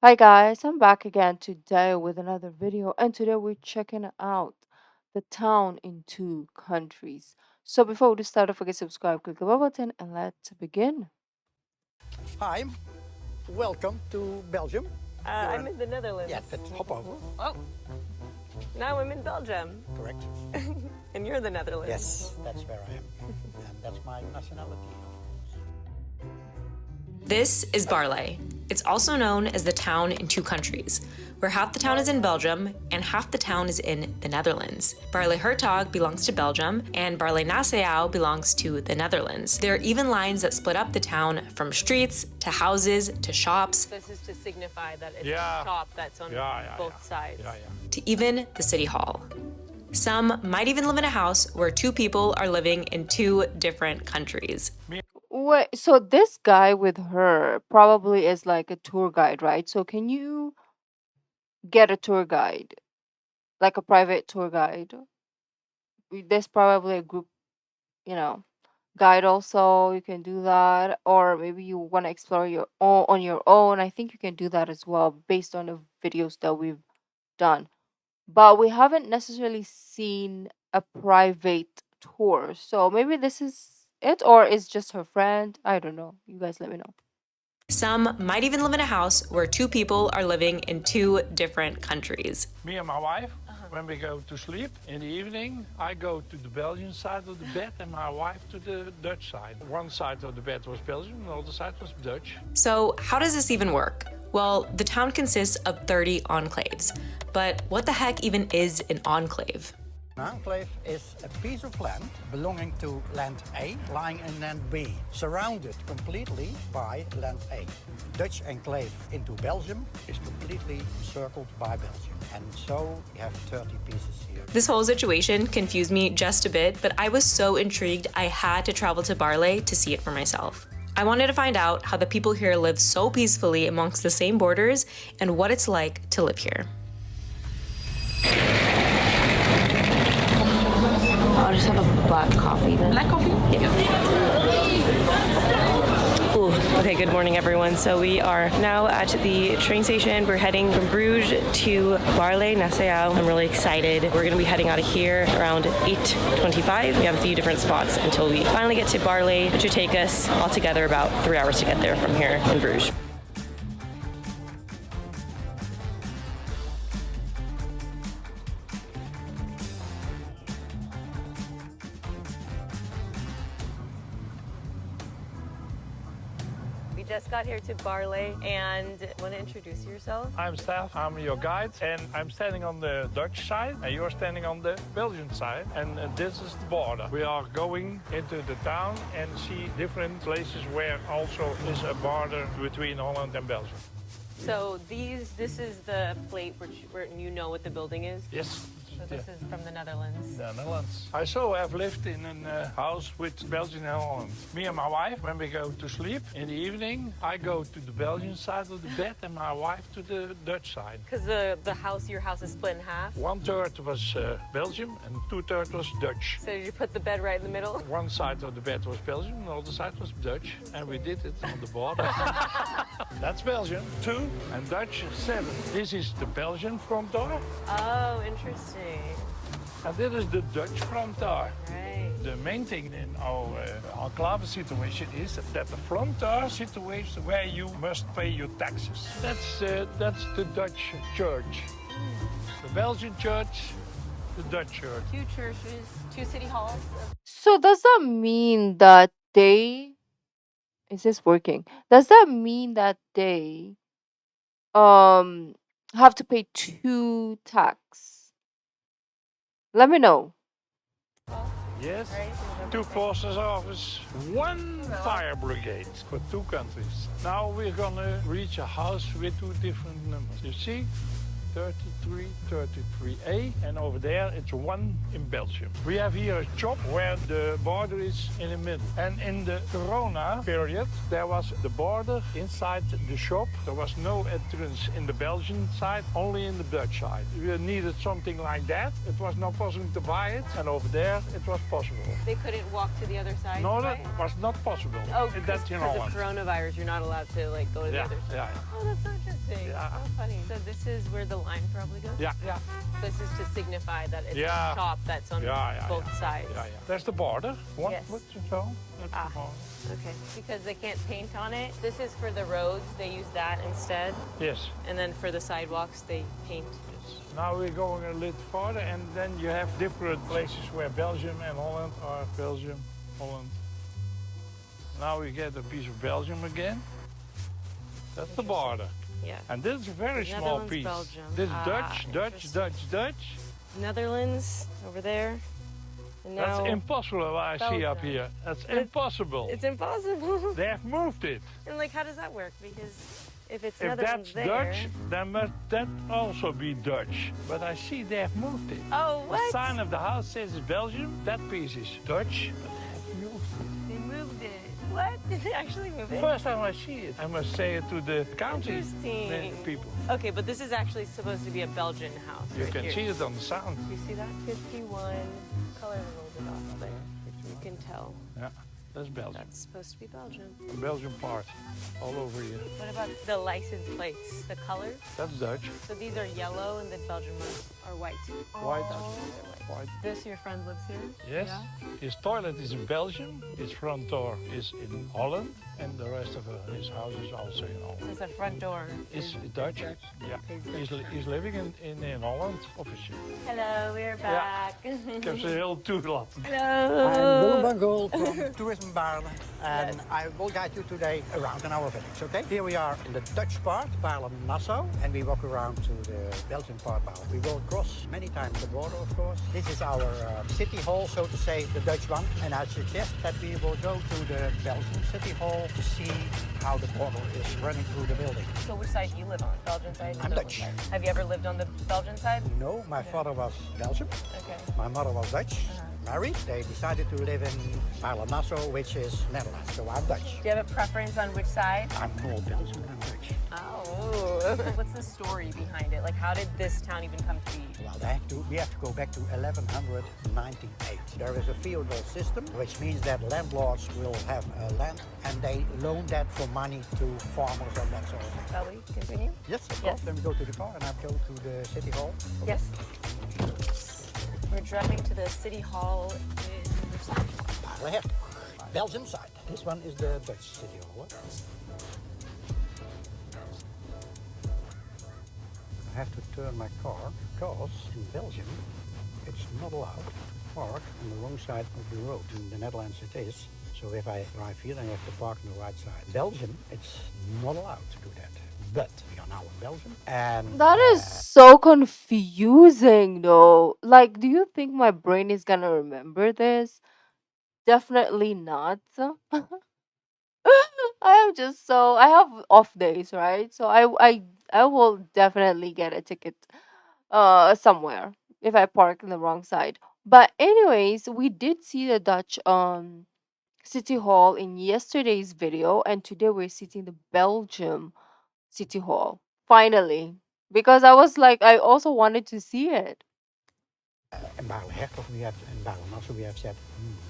Hi guys, I'm back again today with another video, and today we're checking out the town in two countries. So before we start, don't forget to subscribe, click the bell button, and let's begin. Hi, welcome to Belgium. I'm in the Netherlands. Yeah, but hop over. Oh, now I'm in Belgium, Correct. and you're the Netherlands. Yes, that's where I am. And that's my nationality. This is Baarle. It's also known as the town in two countries, where half the town is in Belgium and half the town is in the Netherlands. Baarle hertog belongs to Belgium and barrel-nassau belongs to the Netherlands. There are even lines that split up the town from streets to houses to shops This is to signify that it's a shop that's on both sides. to even the city hall. Some might even live in a house where two people are living in two different countries. Wait, so this guy with her probably is like a tour guide, right? So can you get a tour guide, like a private tour guide? There's probably a group, you know, guide also. You can do that, or maybe you want to explore your own on your own. I think you can do that as well based on the videos that we've done, but we haven't necessarily seen a private tour. So maybe this is it, or it's just her friend. I don't know. You guys let me know. Some might even live in a house where two people are living in two different countries. Me and my wife, when we go to sleep in the evening, I go to the Belgian side of the bed and my wife to the Dutch side. One side of the bed was Belgian, and the other side was Dutch. So, how does this even work? Well, the town consists of 30 enclaves. But what the heck even is an enclave? An enclave is a piece of land belonging to land A, lying in land B, surrounded completely by land A. Dutch enclave into Belgium is completely encircled by Belgium. And so we have 30 pieces here. This whole situation confused me just a bit, but I was so intrigued I had to travel to Baarle to see it for myself. I wanted to find out how the people here live so peacefully amongst the same borders and what it's like to live here. I'll just have a black coffee then. Black coffee? Ooh, okay, good morning everyone. So we are now at the train station. We're heading from Bruges to barrel-nassau. I'm really excited. We're gonna be heading out of here around 8:25. We have a few different spots until we finally get to Baarle, which should take us altogether about 3 hours to get there from here in Bruges. We just got here to Baarle, and want to introduce yourself? I'm Stef, I'm your guide, and I'm standing on the Dutch side, and you're standing on the Belgian side, and this is the border. We are going into the town and see different places where also is a border between Holland and Belgium. So this is the plate where you know what the building is? Yes. So this is from the Netherlands. The Netherlands. I so have lived in a house with Belgian and Holland. Me and my wife, when we go to sleep in the evening, I go to the Belgian side of the bed and my wife to the Dutch side. Because your house is split in half. 1/3 was Belgium and 2/3 was Dutch. So did you put the bed right in the middle? One side of the bed was Belgium, and the other side was Dutch, and we did it on the border. That's Belgium, 2, and Dutch, 7. This is the Belgian front door, Oh, interesting. and this is the Dutch front door. Right. The main thing in our enclave situation is that the front door situation where you must pay your taxes. That's the Dutch church. The Belgian church, the Dutch church. 2 churches, 2 city halls. So does that mean that is this working? Does that mean that they um have to pay two tax? Let me know. Yes, 2 post's office, 1 fire brigade for 2 countries. Now we're gonna reach a house with 2 different numbers. You see, 33, 33A, and over there it's 1 in Belgium. We have here a shop where the border is in the middle. And in the Corona period, there was the border inside the shop. There was no entrance in the Belgian side, only in the Dutch side. We needed something like that. It was not possible to buy it, and over there it was possible. They couldn't walk to the other side? No, to that buy it? was not possible. Oh, That's in because of Holland. coronavirus, you're not allowed to like go to the Yeah, other side. yeah, Oh, that's so interesting. Yeah. So funny. So this is where the line probably goes? yeah, yeah. This is to signify that it's Yeah. a shop that's on both sides. Yeah, yeah. There's the border. What? Yes. What's the zone? That's Ah. the border. Okay. Because they can't paint on it. This is for the roads. They use that instead. Yes. And then for the sidewalks, they paint. Now we're going a little farther, and then you have different places where Belgium and Holland are. Belgium, Holland. Now we get a piece of Belgium again. That's the border. Yeah. And this is a very small Netherlands, piece. Belgium. This is Ah, Dutch, Dutch, interesting. Dutch, Dutch. Netherlands over there. And now That's impossible what I see up Belgium. here. That's impossible. it's impossible. They have moved it. And like, how does that work? Because if it's If Netherlands that's there. Dutch, then must that also be Dutch. But I see they have moved it. Oh, The what? sign of the house says it's Belgium. That piece is Dutch. But they have moved it. They moved it. What? Did they actually move it? First time I see it, I must say it to the county Interesting. people. Okay, but this is actually supposed to be a Belgian house. You right can here. see it on the sound. You see that? 51. Color a little bit off there. You can tell Yeah, that's Belgium. that's supposed to be Belgian. The Belgian part, all over here. What about the license plates? The color? That's Dutch. So these are yellow and the Belgian ones are white. White. Belgian ones are white. White. This, your friend lives here? Yes. Yeah? His toilet is in Belgium. His front door is in Holland, and the rest of his house is also in Holland. There's a front door. Is Dutch? Yeah. He's living in Holland officially. Hello, we're back. Ik heb ze heel toegelaten. Hello. I'm Willem van Gool from Tourism Baarle, and I will guide you today around in our village, okay? Here we are in the Dutch part, barrel-nassau, and we walk around to the Belgian part, Baarle. We will cross many times the border, of course. This is our city hall, so to say, the Dutch one, and I suggest that we will go to the Belgian city hall to see how the border is running through the building. So which side do you live on? Belgian side? I'm Netherlands Dutch. side? Have you ever lived on the Belgian side? No, my father was Belgian, Okay. my mother was Dutch. Married, they decided to live in barrel-nassau, which is Netherlands, so I'm Dutch. Do you have a preference on which side? I'm more Belgian than Dutch. Oh. What's the story behind it? Like, how did this town even come to be? Well, we have to go back to 1198. There is a feudal system, which means that landlords will have land and they loan that for money to farmers and that sort of thing. Shall we continue? Yes, of Yes. course. Then we go to the car and I go to the city hall. Yes. We're driving to the city hall in Versailles. Baarle hertog, Belgian side. This one is the Dutch city hall. I have to turn my car because in Belgium it's not allowed to park on the wrong side of the road. In the Netherlands it is. So if I drive here, then I have to park on the right side. Belgium, it's not allowed to do that. But we are now in Belgium, and That is so confusing, though. Like, do you think my brain is gonna remember this? Definitely not. I am just so I have off days, right? So I will definitely get a ticket somewhere if I park in the wrong side. But anyways, we did see the Dutch City Hall in yesterday's video, and today we're sitting the Belgium City Hall. Finally. Because I was like, I also wanted to see it. in Baarle hertog we have, in barrel-nassau we have said,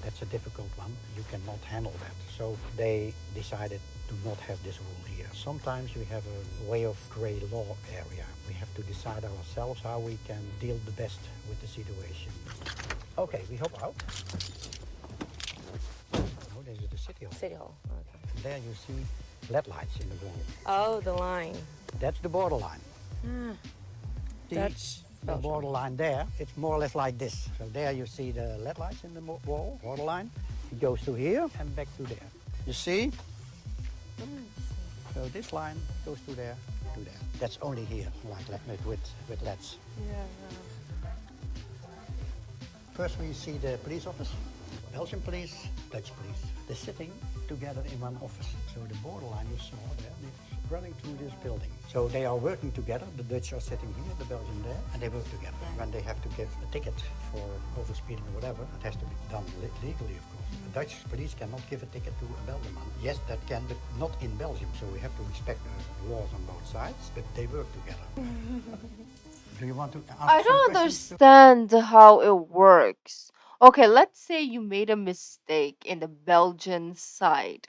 that's a difficult one, you cannot handle that. So they decided to not have this rule here. Sometimes we have a way of grey law area. We have to decide ourselves how we can deal the best with the situation. Okay, we hop out. Oh, this is the city hall. City hall. Okay. There you see LED lights in the wall. Oh, the line. That's the borderline. See, That's the Belgium. borderline there, it's more or less like this. So there you see the LED lights in the wall, borderline. It goes to here and back to there. You see? So this line goes to there, to there. That's only here, like with LEDs. Yeah. First we see the police office, Belgian police, Dutch police. They're sitting together in one office. So the borderline you saw there, running through this building. So they are working together. The Dutch are sitting here, the Belgian there, and they work together. When they have to give a ticket for overspeeding or whatever, it has to be done legally, of course. The Dutch police cannot give a ticket to a Belgian man. Yes, that can, but not in Belgium. So we have to respect the laws on both sides, but they work together. Do you want to ask I some don't questions? understand how it works. Okay, let's say you made a mistake in the Belgian side,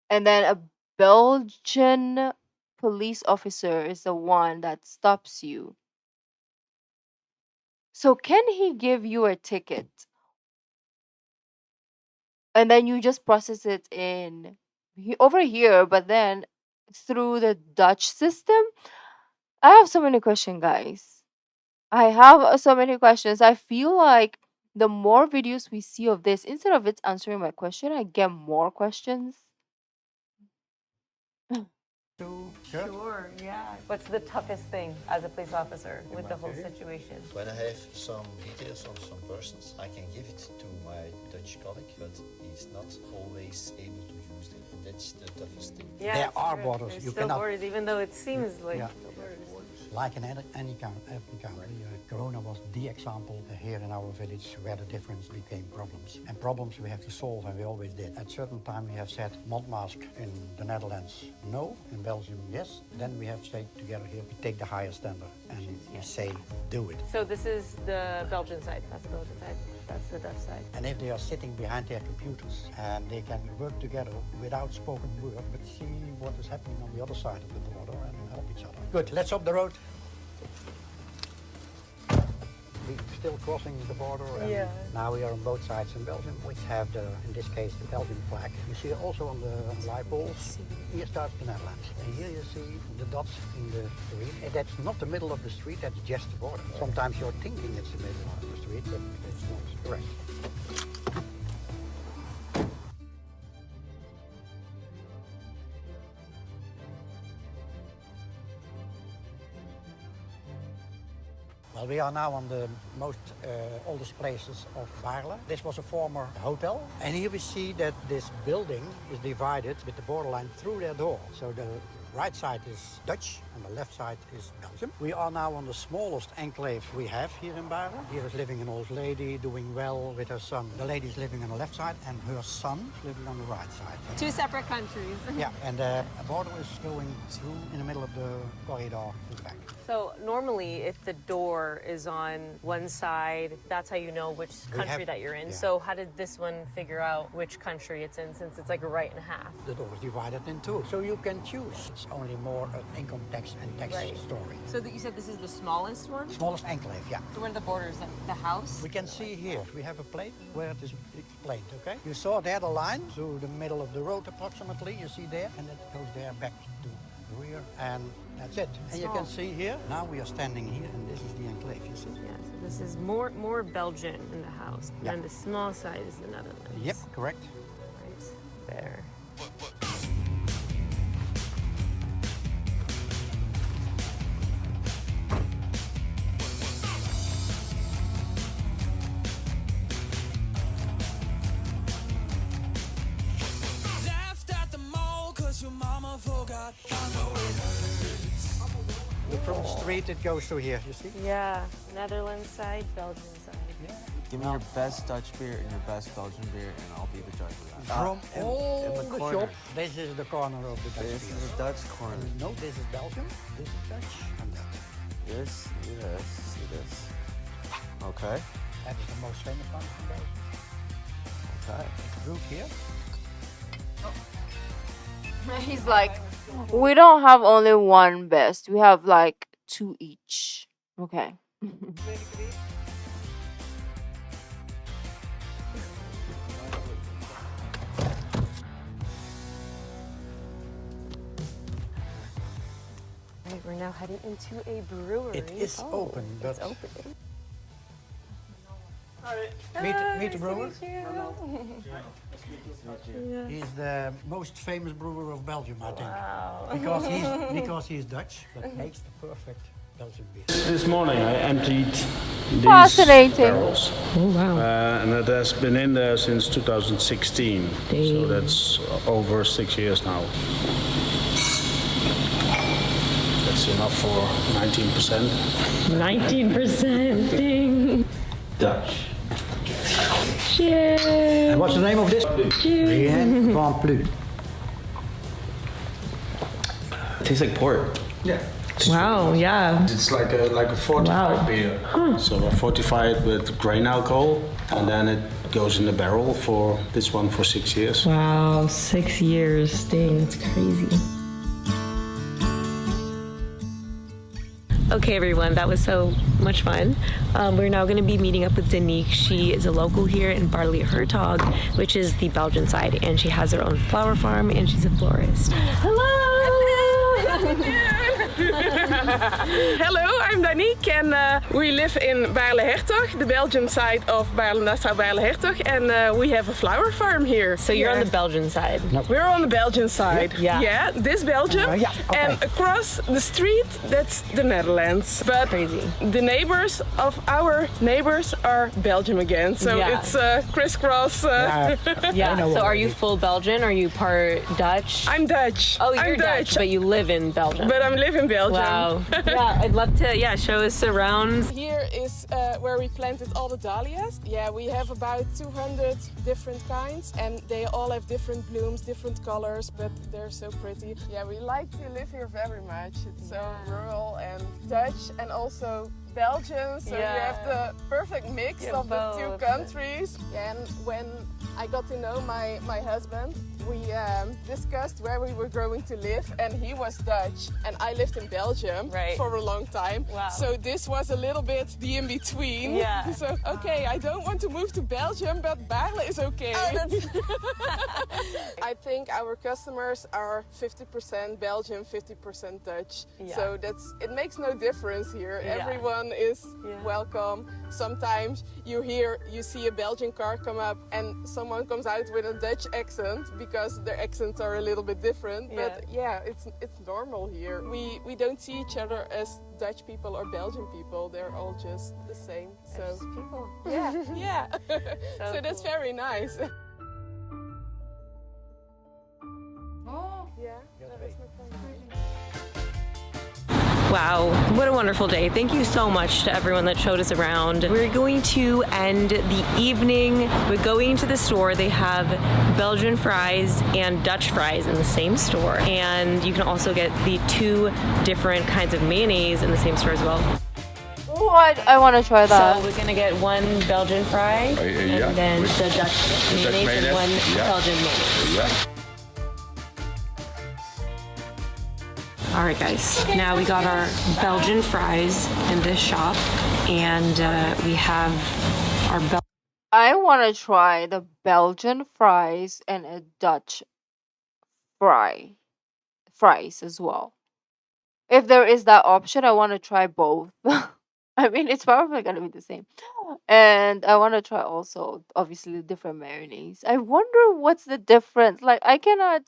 and then a Belgian police officer is the one that stops you. So can he give you a ticket and then you just process it in over here, but then through the Dutch system? I have so many questions, guys. I have so many questions. I feel like the more videos we see of this, instead of it answering my question, I get more questions. Sure, yeah. What's the toughest thing as a police officer with the whole situation? When I have some details of some persons, I can give it to my Dutch colleague, but he's not always able to use it. That's the toughest thing. Yeah, There it's are true. borders. There's You still cannot- borders, even though it seems like Yeah. the borders. Like in any country, Corona was the example here in our village where the difference became problems. And problems we have to solve, and we always did. At certain time we have said Mondmask in the Netherlands, no. In Belgium, yes. Then we have stayed together here. We take the higher standard and we say, do it. So this is the Belgian side. That's the Belgian side. That's the Dutch side. And if they are sitting behind their computers and they can work together without spoken word, but see what is happening on the other side of the border and help each other. Good, let's up the road. We're still crossing the border, and now we are on both sides in Belgium, which have the, in this case, the Belgian flag. You see also on the light poles, here starts the Netherlands. And here you see the dots in the street. And that's not the middle of the street, that's just the border. Sometimes you're thinking it's the middle of the street, but it's not correct. Well, we are now on the most oldest places of Baarle. This was a former hotel. And here we see that this building is divided with the borderline through their door. So the right side is Dutch and the left side is Belgium. We are now on the smallest enclave we have here in Baarle. Here is living an old lady doing well with her son. The lady is living on the left side and her son is living on the right side. Two separate countries. Yeah, and the border is going through in the middle of the corridor in the back. So normally if the door is on one side, that's how you know which country that you're in. yeah. So how did this one figure out which country it's in, since it's like right in half? The door is divided in two, so you can choose. It's only more an income tax and tax story. So that you said this is the smallest one? Smallest enclave, yeah. So where are the borders? The house? We can see here, we have a plate where it is explained, okay? You saw there the line through the middle of the road approximately, you see there, and it goes there back to the rear, and that's it. And you can see here, now we are standing here, and this is the enclave, you see? Yeah, so this is more Belgian in the house. Yeah. And the small side is the Netherlands. Yep, correct. Right there. From the street it goes through here, you see? Yeah, Netherlands side, Belgian side. Give me your best Dutch beer and your best Belgian beer, and I'll be the judge of that. From in all the the corner. shops, this is the corner of the Dutch This beer. is the Dutch corner. No, this is Belgium, this is Dutch, and that. This, see this. Okay, That is the most famous one from Belgium. okay. Root here. He's like, we don't have only one best. We have like two each. Okay. Right, we're now heading into a brewery. It is open, It's but- open. Meet the brewer. He's the most famous brewer of Belgium, I think. Because he's Dutch, but makes the perfect Belgian beer. This morning I emptied these Fascinating. barrels. Oh, wow. And it has been in there since 2016. So that's over 6 years now. That's enough for 19%. 19%. Ding. Dutch. Cheers. And what's the name of this? Rien van plus. It tastes like port. Yeah. Wow, yeah. It's like a fortified Wow. beer. So I fortify it with grain alcohol, and then it goes in the barrel for this one for 6 years. Wow, 6 years. Dang, that's crazy. Okay, everyone, that was so much fun. We're now going to be meeting up with Danique. She is a local here in Baarle Hertog, which is the Belgian side, and she has her own flower farm, and she's a florist. Hello! Hello, I'm Danique and we live in Baarle Hertog, the Belgian side of barrel-nassau, Baarle Hertog, and we have a flower farm here. So you're on the Belgian side. We're on the Belgian side. Yeah. This Belgium, and across the street, that's the Netherlands. But Crazy. the neighbors of our neighbors are Belgium again, so Yeah. it's crisscross. Yeah, so are you full Belgian? Are you part Dutch? I'm Dutch. Oh, you're I'm Dutch, but you live in Belgium. but I'm living in Belgium. Wow. Yeah, I'd love to, show us around. Here is where we planted all the dahlias. Yeah, we have about 200 different kinds and they all have different blooms, different colors, but they're so pretty. Yeah, we like to live here very much. It's so rural and Dutch and also Belgian, so you have the perfect mix of the two countries. Yeah, and when I got to know my husband, we discussed where we were going to live, and he was Dutch and I lived in Belgium for a long time. Wow. So this was a little bit the in-between. Yeah. So, okay, I don't want to move to Belgium, but Baarle is okay. I think our customers are 50% Belgian, 50% Dutch. Yeah. So it makes no difference here. Everyone is welcome. Sometimes you see a Belgian car come up and someone comes out with a Dutch accent because their accents are a little bit different. But yeah, it's normal here. We don't see each other as Dutch people or Belgian people. They're all just the same. So Just people. yeah. So that's cool. very nice. Oh. Yeah, that was my point. Wow, what a wonderful day. Thank you so much to everyone that showed us around. We're going to end the evening with going to the store. They have Belgian fries and Dutch fries in the same store. And you can also get the 2 different kinds of mayonnaise in the same store as well. What? I want to try that. So we're gonna get 1 Belgian fry and then the Dutch mayonnaise and 1 Belgian mayonnaise. Yeah. All right, guys. Now we got our Belgian fries in this shop, and we have our I want to try the Belgian fries and a Dutch fries as well. If there is that option, I want to try both. I mean, it's probably going to be the same. And I want to try also, obviously, the different mayonnaise. I wonder what's the difference. Like, I cannot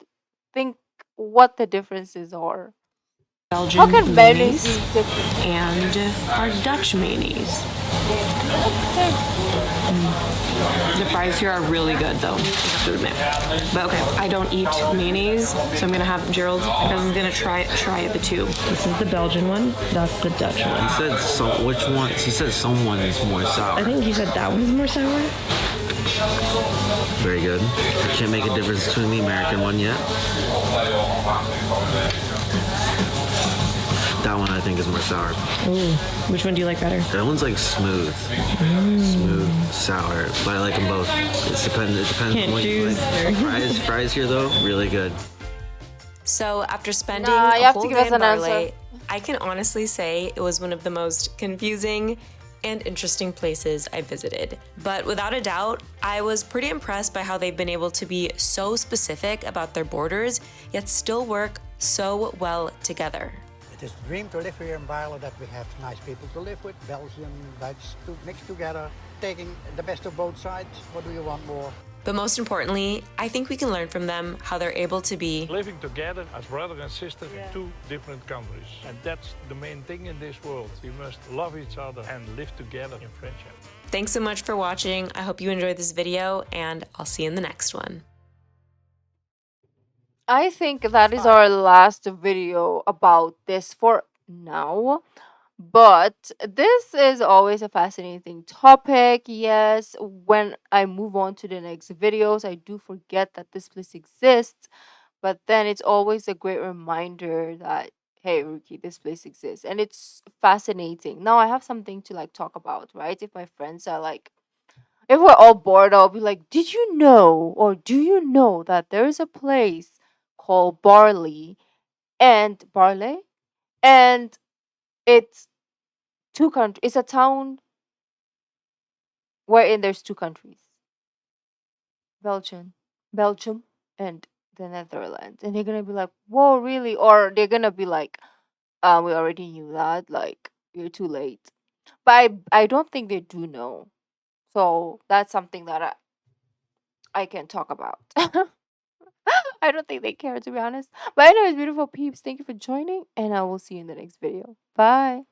think what the differences are. Belgian How can mayonnaise mayonnaise be different? and our Dutch mayonnaise. The fries here are really good, though, I have to admit. But okay, I don't eat mayonnaise, so I'm gonna have Gerald, and I'm gonna try the 2. This is the Belgian one. That's the Dutch one. He said so. Which one? He said someone is more sour. I think you said that one's more sour. Very good. I can't make a difference between the American one yet. That one I think is more sour. Ooh, which one do you like better? That one's like smooth, smooth, sour. But I like them both. It depends Can't on what you choose. like. Fries here though, really good. So after spending Nah, you a have to whole give day us in an Baarle, answer. I can honestly say it was one of the most confusing and interesting places I visited. But without a doubt, I was pretty impressed by how they've been able to be so specific about their borders, yet still work so well together. It is a dream to live here in Baarle, that we have nice people to live with, Belgian, Dutch, mixed together, taking the best of both sides. What do you want more? But most importantly, I think we can learn from them how they're able to be Living together as brother and sister in 2 different countries. And that's the main thing in this world. We must love each other and live together in friendship. Thanks so much for watching. I hope you enjoyed this video, and I'll see you in the next one. I think that is our last video about this for now. But this is always a fascinating topic. Yes, when I move on to the next videos, I do forget that this place exists. But then it's always a great reminder that, hey, Ruki, this place exists. And it's fascinating. Now I have something to like talk about, right? If my friends are like, if we're all bored, I'll be like, did you know or do you know that there's a place called Barley? And it's two countries. It's a town wherein there's two countries, Belgium, Belgium, and the Netherlands. And they're gonna be like, whoa, really? Or they're gonna be like, we already knew that. Like, you're too late. But I don't think they do know. So that's something that I can talk about. I don't think they care, to be honest. But anyways, beautiful peeps, thank you for joining, and I will see you in the next video. Bye.